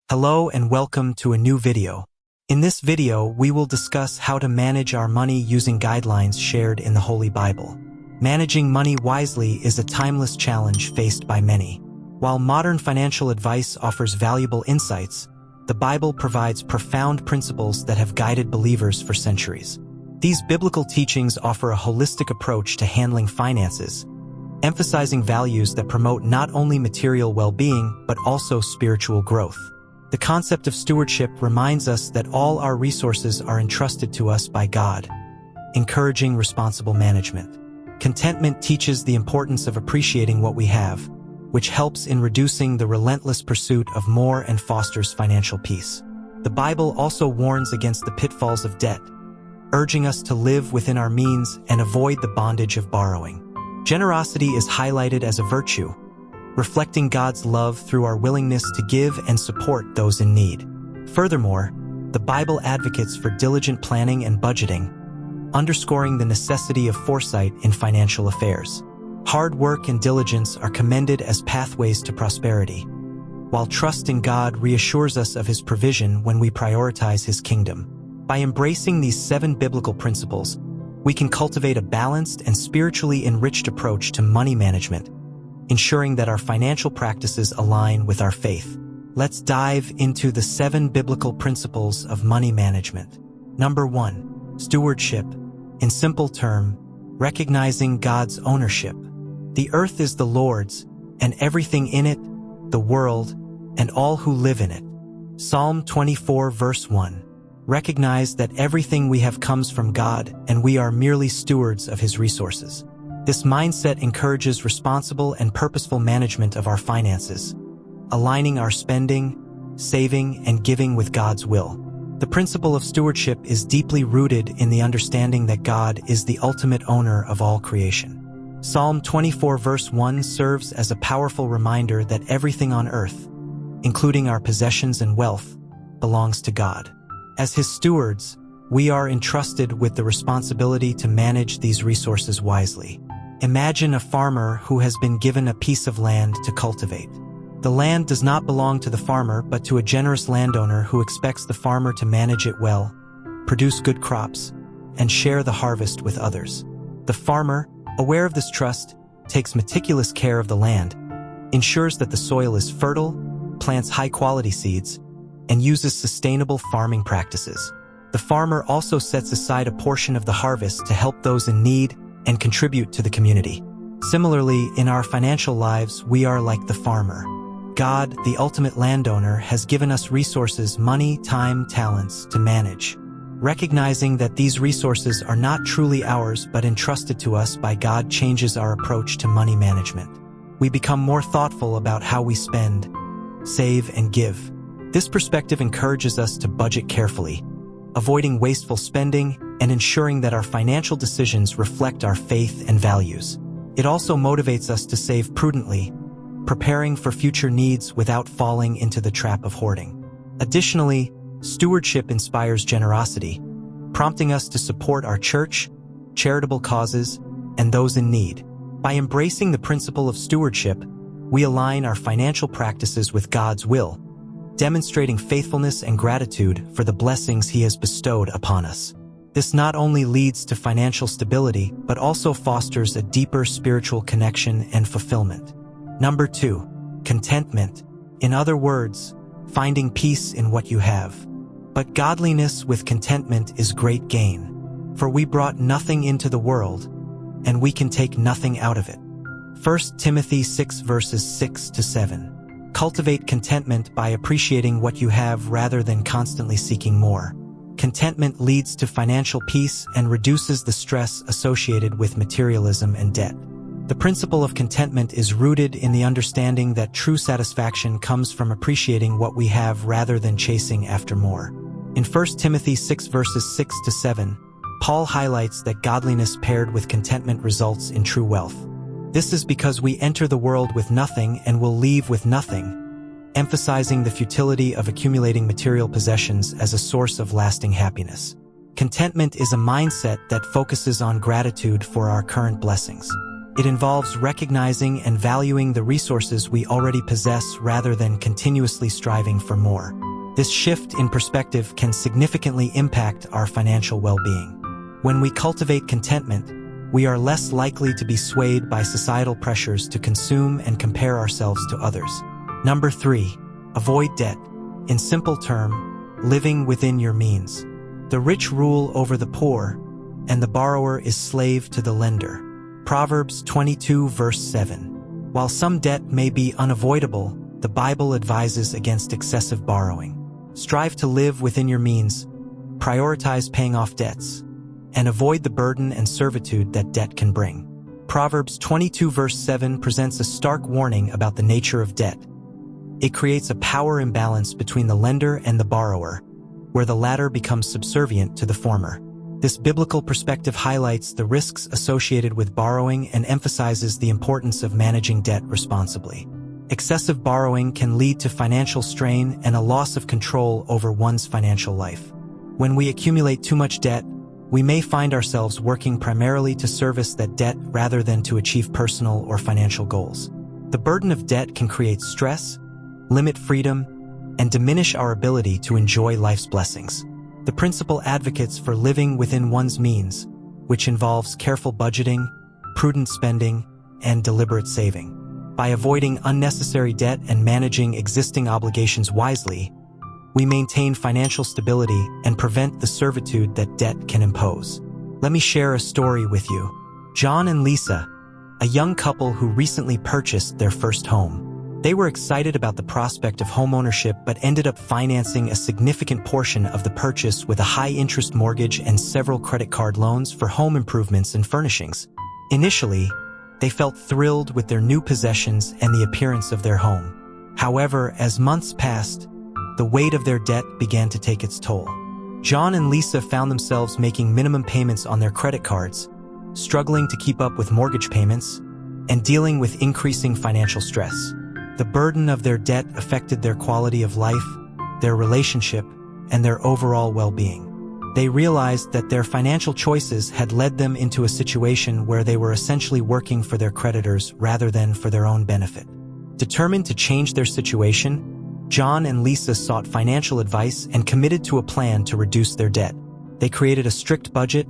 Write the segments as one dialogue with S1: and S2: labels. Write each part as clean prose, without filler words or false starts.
S1: Hello and welcome to a new video. In this video, we will discuss how to manage our money using guidelines shared in the Holy Bible. Managing money wisely is a timeless challenge faced by many. While modern financial advice offers valuable insights, the Bible provides profound principles that have guided believers for centuries. These biblical teachings offer a holistic approach to handling finances, emphasizing values that promote not only material well-being but also spiritual growth. The concept of stewardship reminds us that all our resources are entrusted to us by God, encouraging responsible management. Contentment teaches the importance of appreciating what we have, which helps in reducing the relentless pursuit of more and fosters financial peace. The Bible also warns against the pitfalls of debt, urging us to live within our means and avoid the bondage of borrowing. Generosity is highlighted as a virtue, reflecting God's love through our willingness to give and support those in need. Furthermore, the Bible advocates for diligent planning and budgeting, underscoring the necessity of foresight in financial affairs. Hard work and diligence are commended as pathways to prosperity, while trust in God reassures us of His provision when we prioritize His kingdom. By embracing these 7 biblical principles, we can cultivate a balanced and spiritually enriched approach to money management, ensuring that our financial practices align with our faith. Let's dive into the 7 biblical principles of money management. Number 1. Stewardship. In simple terms, recognizing God's ownership. The earth is the Lord's, and everything in it, the world, and all who live in it. Psalm 24 verse 1. Recognize that everything we have comes from God, and we are merely stewards of His resources. This mindset encourages responsible and purposeful management of our finances, aligning our spending, saving, and giving with God's will. The principle of stewardship is deeply rooted in the understanding that God is the ultimate owner of all creation. Psalm 24 verse 1 serves as a powerful reminder that everything on earth, including our possessions and wealth, belongs to God. As His stewards, we are entrusted with the responsibility to manage these resources wisely. Imagine a farmer who has been given a piece of land to cultivate. The land does not belong to the farmer but to a generous landowner who expects the farmer to manage it well, produce good crops, and share the harvest with others. The farmer, aware of this trust, takes meticulous care of the land, ensures that the soil is fertile, plants high-quality seeds, and uses sustainable farming practices. The farmer also sets aside a portion of the harvest to help those in need and contribute to the community. Similarly, in our financial lives, we are like the farmer. God, the ultimate landowner, has given us resources, money, time, talents to manage. Recognizing that these resources are not truly ours but entrusted to us by God changes our approach to money management. We become more thoughtful about how we spend, save, and give. This perspective encourages us to budget carefully, avoiding wasteful spending and ensuring that our financial decisions reflect our faith and values. It also motivates us to save prudently, preparing for future needs without falling into the trap of hoarding. Additionally, stewardship inspires generosity, prompting us to support our church, charitable causes, and those in need. By embracing the principle of stewardship, we align our financial practices with God's will, demonstrating faithfulness and gratitude for the blessings He has bestowed upon us. This not only leads to financial stability, but also fosters a deeper spiritual connection and fulfillment. Number 2. Contentment. In other words, finding peace in what you have. But godliness with contentment is great gain. For we brought nothing into the world, and we can take nothing out of it. 1 Timothy 6 verses 6 to 7. Cultivate contentment by appreciating what you have rather than constantly seeking more. Contentment leads to financial peace and reduces the stress associated with materialism and debt. The principle of contentment is rooted in the understanding that true satisfaction comes from appreciating what we have rather than chasing after more. In 1 Timothy 6 verses 6 to 7, Paul highlights that godliness paired with contentment results in true wealth. This is because we enter the world with nothing and will leave with nothing, emphasizing the futility of accumulating material possessions as a source of lasting happiness. Contentment is a mindset that focuses on gratitude for our current blessings. It involves recognizing and valuing the resources we already possess rather than continuously striving for more. This shift in perspective can significantly impact our financial well-being. When we cultivate contentment, we are less likely to be swayed by societal pressures to consume and compare ourselves to others. Number 3. Avoid debt. In simple terms, living within your means. The rich rule over the poor, and the borrower is slave to the lender. Proverbs 22 verse 7. While some debt may be unavoidable, the Bible advises against excessive borrowing. Strive to live within your means, prioritize paying off debts, and avoid the burden and servitude that debt can bring. Proverbs 22 verse 7 presents a stark warning about the nature of debt. It creates a power imbalance between the lender and the borrower, where the latter becomes subservient to the former. This biblical perspective highlights the risks associated with borrowing and emphasizes the importance of managing debt responsibly. Excessive borrowing can lead to financial strain and a loss of control over one's financial life. When we accumulate too much debt, we may find ourselves working primarily to service that debt rather than to achieve personal or financial goals. The burden of debt can create stress, limit freedom, and diminish our ability to enjoy life's blessings. The principal advocates for living within one's means, which involves careful budgeting, prudent spending, and deliberate saving. By avoiding unnecessary debt and managing existing obligations wisely, we maintain financial stability and prevent the servitude that debt can impose. Let me share a story with you. John and Lisa, a young couple who recently purchased their first home. They were excited about the prospect of homeownership but ended up financing a significant portion of the purchase with a high-interest mortgage and several credit card loans for home improvements and furnishings. Initially, they felt thrilled with their new possessions and the appearance of their home. However, as months passed, the weight of their debt began to take its toll. John and Lisa found themselves making minimum payments on their credit cards, struggling to keep up with mortgage payments, and dealing with increasing financial stress. The burden of their debt affected their quality of life, their relationship, and their overall well-being. They realized that their financial choices had led them into a situation where they were essentially working for their creditors rather than for their own benefit. Determined to change their situation, John and Lisa sought financial advice and committed to a plan to reduce their debt. They created a strict budget,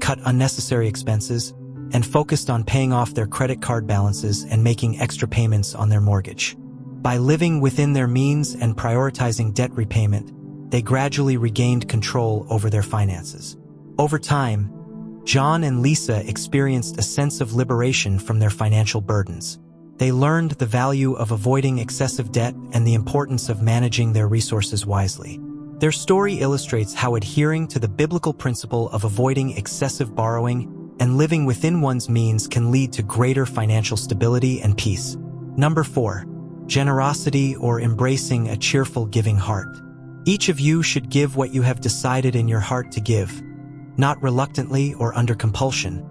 S1: cut unnecessary expenses, and focused on paying off their credit card balances and making extra payments on their mortgage. By living within their means and prioritizing debt repayment, they gradually regained control over their finances. Over time, John and Lisa experienced a sense of liberation from their financial burdens. They learned the value of avoiding excessive debt and the importance of managing their resources wisely. Their story illustrates how adhering to the biblical principle of avoiding excessive borrowing and living within one's means can lead to greater financial stability and peace. Number 4. Generosity or embracing a cheerful giving heart. Each of you should give what you have decided in your heart to give, not reluctantly or under compulsion,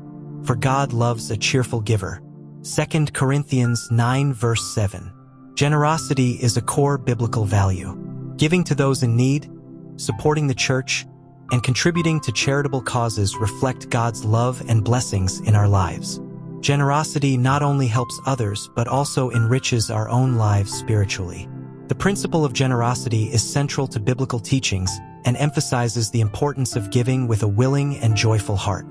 S1: for God loves a cheerful giver. 2 Corinthians 9 verse 7. Generosity is a core biblical value. Giving to those in need, supporting the church, and contributing to charitable causes reflect God's love and blessings in our lives. Generosity not only helps others but also enriches our own lives spiritually. The principle of generosity is central to biblical teachings and emphasizes the importance of giving with a willing and joyful heart.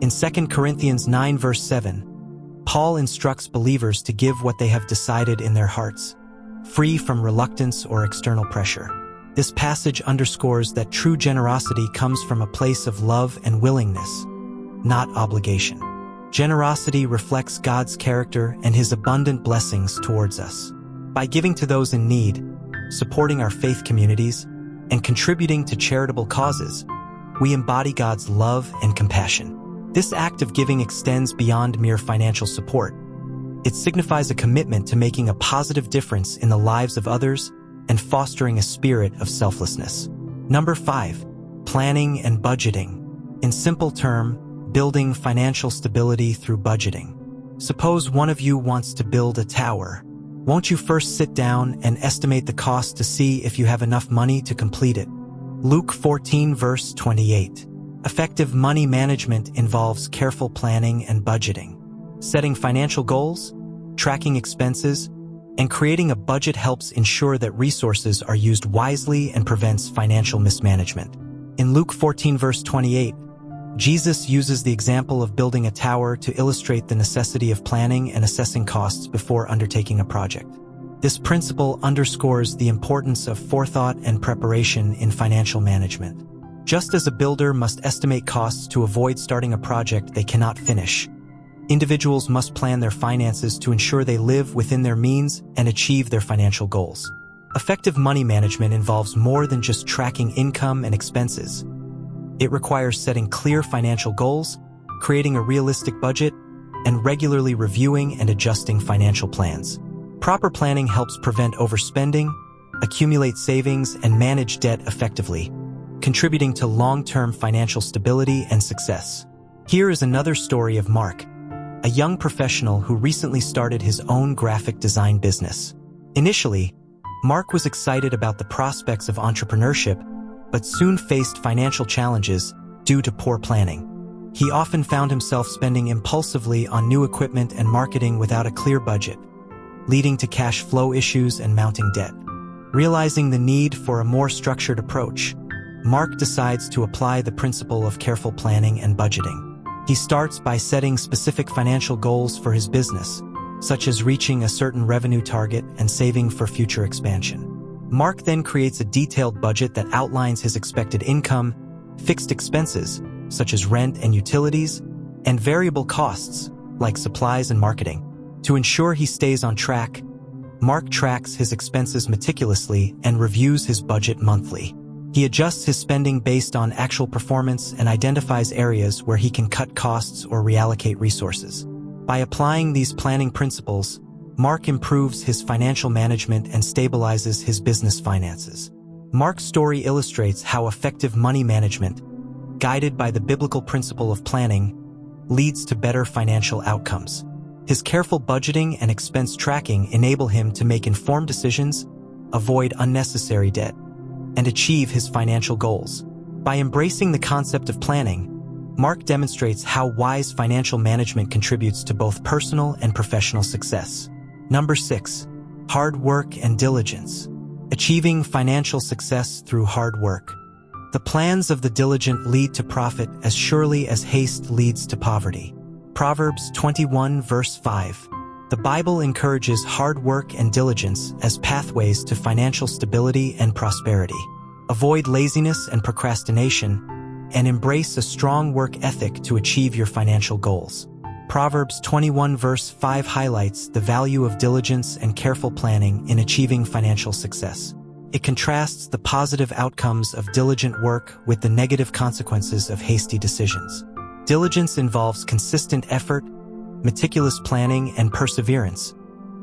S1: In 2 Corinthians 9 verse 7, Paul instructs believers to give what they have decided in their hearts, free from reluctance or external pressure. This passage underscores that true generosity comes from a place of love and willingness, not obligation. Generosity reflects God's character and His abundant blessings towards us. By giving to those in need, supporting our faith communities, and contributing to charitable causes, we embody God's love and compassion. This act of giving extends beyond mere financial support. It signifies a commitment to making a positive difference in the lives of others and fostering a spirit of selflessness. Number 5. Planning and budgeting. In simple terms, building financial stability through budgeting. Suppose one of you wants to build a tower. Won't you first sit down and estimate the cost to see if you have enough money to complete it? Luke 14 verse 28. Effective money management involves careful planning and budgeting. Setting financial goals, tracking expenses, and creating a budget helps ensure that resources are used wisely and prevents financial mismanagement. In Luke 14 verse 28, Jesus uses the example of building a tower to illustrate the necessity of planning and assessing costs before undertaking a project. This principle underscores the importance of forethought and preparation in financial management. Just as a builder must estimate costs to avoid starting a project they cannot finish, individuals must plan their finances to ensure they live within their means and achieve their financial goals. Effective money management involves more than just tracking income and expenses. It requires setting clear financial goals, creating a realistic budget, and regularly reviewing and adjusting financial plans. Proper planning helps prevent overspending, accumulate savings, and manage debt effectively, contributing to long-term financial stability and success. Here is another story of Mark, a young professional who recently started his own graphic design business. Initially, Mark was excited about the prospects of entrepreneurship, but soon faced financial challenges due to poor planning. He often found himself spending impulsively on new equipment and marketing without a clear budget, leading to cash flow issues and mounting debt. Realizing the need for a more structured approach, Mark decides to apply the principle of careful planning and budgeting. He starts by setting specific financial goals for his business, such as reaching a certain revenue target and saving for future expansion. Mark then creates a detailed budget that outlines his expected income, fixed expenses, such as rent and utilities, and variable costs, like supplies and marketing. To ensure he stays on track, Mark tracks his expenses meticulously and reviews his budget monthly. He adjusts his spending based on actual performance and identifies areas where he can cut costs or reallocate resources. By applying these planning principles, Mark improves his financial management and stabilizes his business finances. Mark's story illustrates how effective money management, guided by the biblical principle of planning, leads to better financial outcomes. His careful budgeting and expense tracking enable him to make informed decisions, avoid unnecessary debt, and achieve his financial goals. By embracing the concept of planning, Mark demonstrates how wise financial management contributes to both personal and professional success. Number 6. Hard work and diligence. Achieving financial success through hard work. The plans of the diligent lead to profit as surely as haste leads to poverty. Proverbs 21 verse 5. The Bible encourages hard work and diligence as pathways to financial stability and prosperity. Avoid laziness and procrastination, and embrace a strong work ethic to achieve your financial goals. Proverbs 21 verse 5 highlights the value of diligence and careful planning in achieving financial success. It contrasts the positive outcomes of diligent work with the negative consequences of hasty decisions. Diligence involves consistent effort, meticulous planning, and perseverance,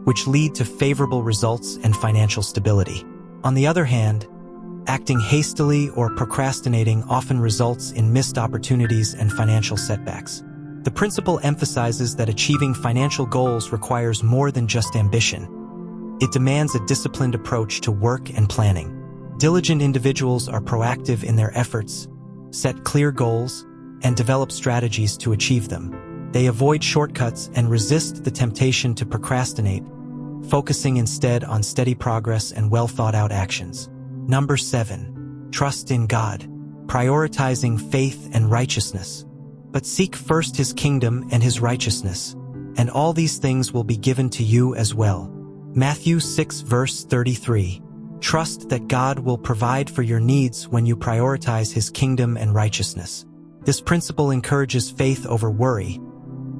S1: which lead to favorable results and financial stability. On the other hand, acting hastily or procrastinating often results in missed opportunities and financial setbacks. The principle emphasizes that achieving financial goals requires more than just ambition. It demands a disciplined approach to work and planning. Diligent individuals are proactive in their efforts, set clear goals, and develop strategies to achieve them. They avoid shortcuts and resist the temptation to procrastinate, focusing instead on steady progress and well-thought-out actions. Number 7. Trust in God. Prioritizing faith and righteousness. But seek first His kingdom and His righteousness, and all these things will be given to you as well. Matthew 6 verse 33. Trust that God will provide for your needs when you prioritize His kingdom and righteousness. This principle encourages faith over worry,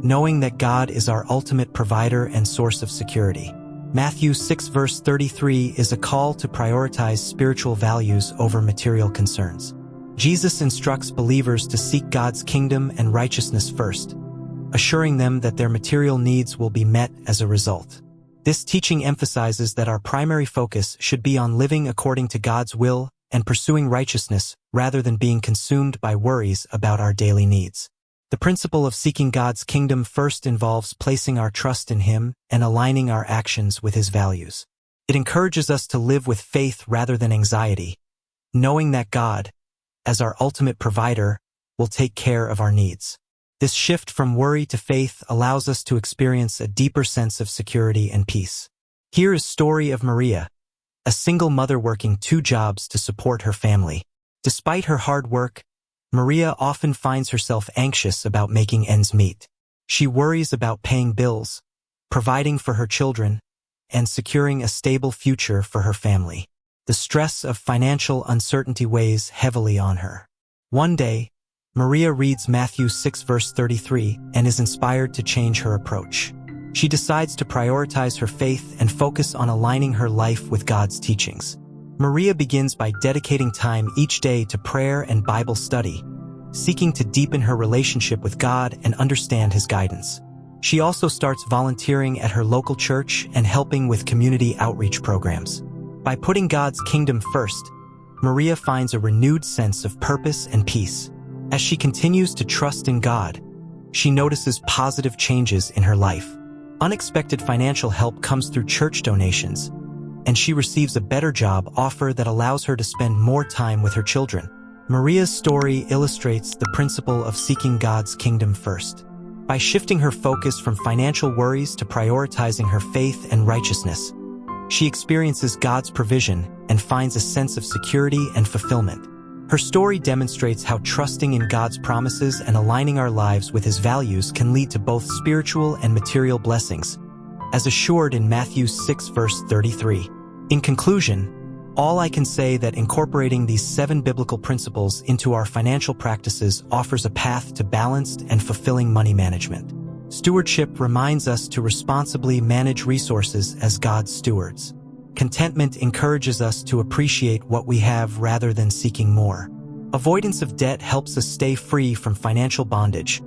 S1: knowing that God is our ultimate provider and source of security. Matthew 6 verse 33 is a call to prioritize spiritual values over material concerns. Jesus instructs believers to seek God's kingdom and righteousness first, assuring them that their material needs will be met as a result. This teaching emphasizes that our primary focus should be on living according to God's will and pursuing righteousness rather than being consumed by worries about our daily needs. The principle of seeking God's kingdom first involves placing our trust in Him and aligning our actions with His values. It encourages us to live with faith rather than anxiety, knowing that God, as our ultimate provider, will take care of our needs. This shift from worry to faith allows us to experience a deeper sense of security and peace. Here is the story of Maria, a single mother working 2 jobs to support her family. Despite her hard work, Maria often finds herself anxious about making ends meet. She worries about paying bills, providing for her children, and securing a stable future for her family. The stress of financial uncertainty weighs heavily on her. One day, Maria reads Matthew 6 verse 33 and is inspired to change her approach. She decides to prioritize her faith and focus on aligning her life with God's teachings. Maria begins by dedicating time each day to prayer and Bible study, seeking to deepen her relationship with God and understand His guidance. She also starts volunteering at her local church and helping with community outreach programs. By putting God's kingdom first, Maria finds a renewed sense of purpose and peace. As she continues to trust in God, she notices positive changes in her life. Unexpected financial help comes through church donations, and she receives a better job offer that allows her to spend more time with her children. Maria's story illustrates the principle of seeking God's kingdom first. By shifting her focus from financial worries to prioritizing her faith and righteousness, she experiences God's provision and finds a sense of security and fulfillment. Her story demonstrates how trusting in God's promises and aligning our lives with His values can lead to both spiritual and material blessings, as assured in Matthew 6 verse 33. In conclusion, all I can say that incorporating these 7 biblical principles into our financial practices offers a path to balanced and fulfilling money management. Stewardship reminds us to responsibly manage resources as God's stewards. Contentment encourages us to appreciate what we have rather than seeking more. Avoidance of debt helps us stay free from financial bondage,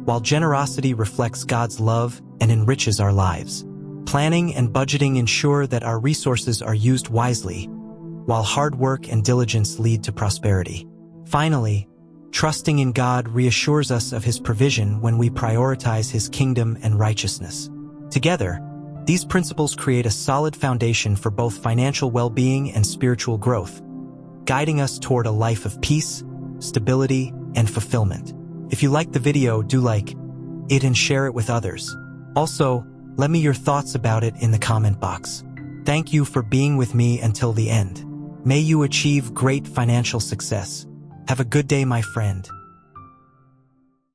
S1: while generosity reflects God's love and enriches our lives. Planning and budgeting ensure that our resources are used wisely, while hard work and diligence lead to prosperity. Finally, trusting in God reassures us of His provision when we prioritize His kingdom and righteousness. Together, these principles create a solid foundation for both financial well-being and spiritual growth, guiding us toward a life of peace, stability, and fulfillment. If you liked the video, do like it and share it with others. Also, let me know your thoughts about it in the comment box. Thank you for being with me until the end. May you achieve great financial success. Have a good day, my friend.